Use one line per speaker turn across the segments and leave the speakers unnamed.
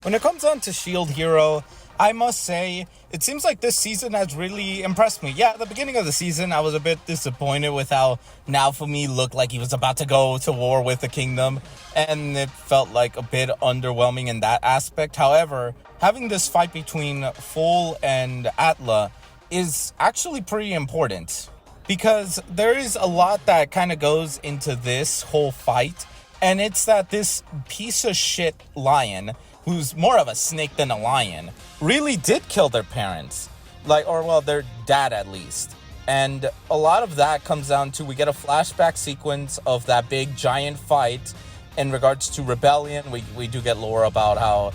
When it comes on to Shield Hero, I must say, it seems like this season has really impressed me. Yeah, at the beginning of the season, I was a bit disappointed with how Naofumi looked like he was about to go to war with the kingdom, and it felt like a bit underwhelming in that aspect. However, having this fight between Fohl and Atla is actually pretty important, because there is a lot that kind of goes into this whole fight, and it's that this piece of shit lion, who's more of a snake than a lion, really did kill their parents. Their dad at least. And a lot of that comes down to, we get a flashback sequence of that big giant fight in regards to rebellion. We do get lore about how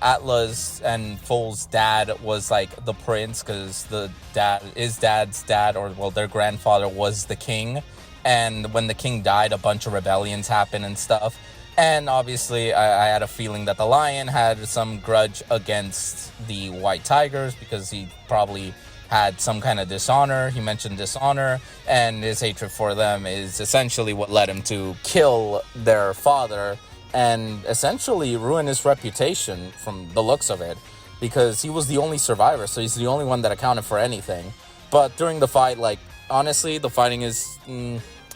Atla's and Fohl's dad was like the prince, because his dad's dad, their grandfather was the king. And when the king died, a bunch of rebellions happened and stuff. And obviously, I had a feeling that the lion had some grudge against the white tigers, because he probably had some kind of dishonor. He mentioned dishonor, and his hatred for them is essentially what led him to kill their father and essentially ruin his reputation from the looks of it, because he was the only survivor, so he's the only one that accounted for anything. But during the fight, honestly, the fighting is...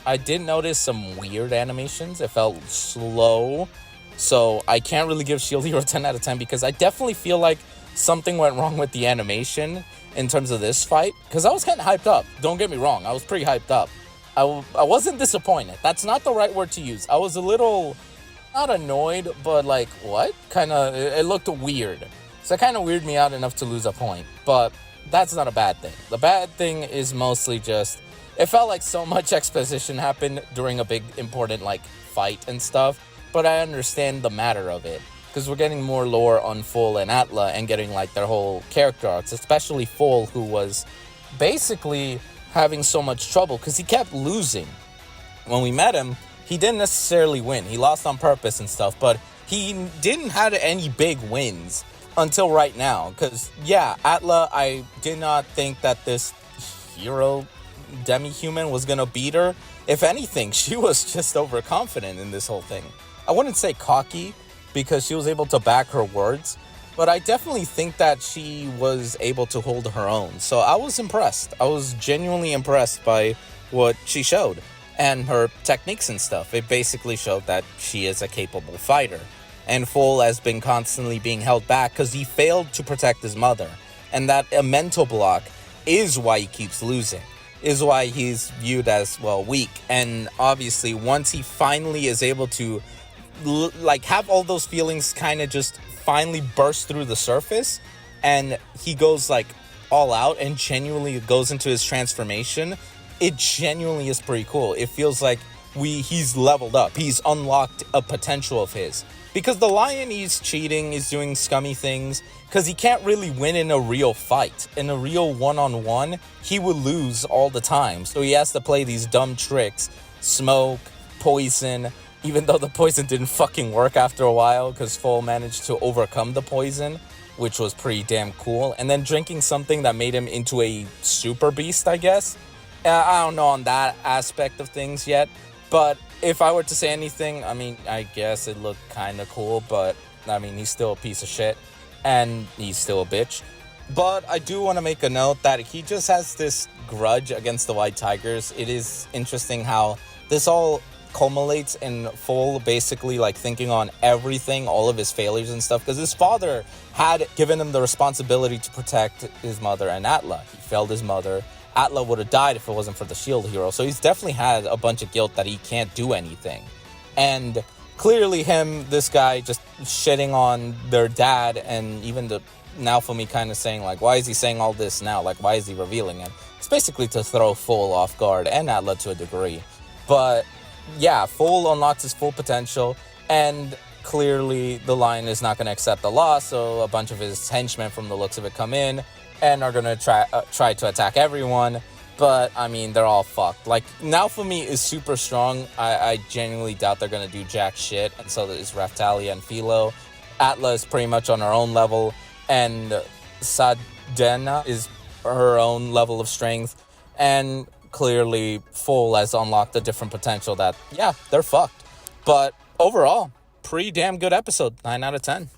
I did notice some weird animations. It felt slow. So I can't really give Shield Hero 10 out of 10, because I definitely feel like something went wrong with the animation in terms of this fight. Because I was kind of hyped up. Don't get me wrong. I was pretty hyped up. I wasn't disappointed. That's not the right word to use. I was a little, not annoyed, but what? It looked weird. So it kind of weirded me out enough to lose a point. But that's not a bad thing. The bad thing is mostly just... it felt like so much exposition happened during a big, important, fight and stuff. But I understand the matter of it, because we're getting more lore on Fohl and Atla and getting, their whole character arcs. Especially Fohl, who was basically having so much trouble, because he kept losing. When we met him, he didn't necessarily win. He lost on purpose and stuff, but he didn't have any big wins until right now. Because, yeah, Atla, I did not think that this hero... demi-human was gonna beat her. If anything, she was just overconfident in this whole thing. I wouldn't say cocky, because she was able to back her words, but I definitely think that she was able to hold her own. So I was impressed. I was genuinely impressed by what she showed and her techniques and stuff. It basically showed that she is a capable fighter, and Fohl has been constantly being held back because he failed to protect his mother, and that a mental block is why he keeps losing. Is why he's viewed as, weak. And obviously, once he finally is able to, have all those feelings kind of just finally burst through the surface, and he goes, all out and genuinely goes into his transformation, it genuinely is pretty cool. It feels like he's leveled up. He's unlocked a potential of his. Because the lion, he's cheating, he's doing scummy things, because he can't really win in a real fight. In a real one-on-one, he would lose all the time. So he has to play these dumb tricks, smoke, poison, even though the poison didn't fucking work after a while, because Fohl managed to overcome the poison, which was pretty damn cool. And then drinking something that made him into a super beast, I guess. I don't know on that aspect of things yet, but if I were to say anything, I guess it looked kind of cool, but, he's still a piece of shit, and he's still a bitch. But I do want to make a note that he just has this grudge against the White Tigers. It is interesting how this all culminates in Fohl basically, thinking on everything, all of his failures and stuff, because his father had given him the responsibility to protect his mother and Atla. He failed his mother. Atla would have died if it wasn't for the Shield Hero. So he's definitely had a bunch of guilt that he can't do anything. And clearly this guy just shitting on their dad, and even the Naofumi kind of saying, why is he saying all this now? Why is he revealing it? It's basically to throw Fohl off guard, and Atla to a degree. But yeah, Fohl unlocks his full potential, and clearly the lion is not going to accept the loss, so a bunch of his henchmen from the looks of it come in, and are going to try to attack everyone, but, they're all fucked. Naofumi is super strong. I genuinely doubt they're going to do jack shit, and so is Raphtalia and Filo. Atla is pretty much on her own level, and Sadena is her own level of strength, and clearly Fohl has unlocked a different potential that, they're fucked. But overall, pretty damn good episode, 9 out of 10.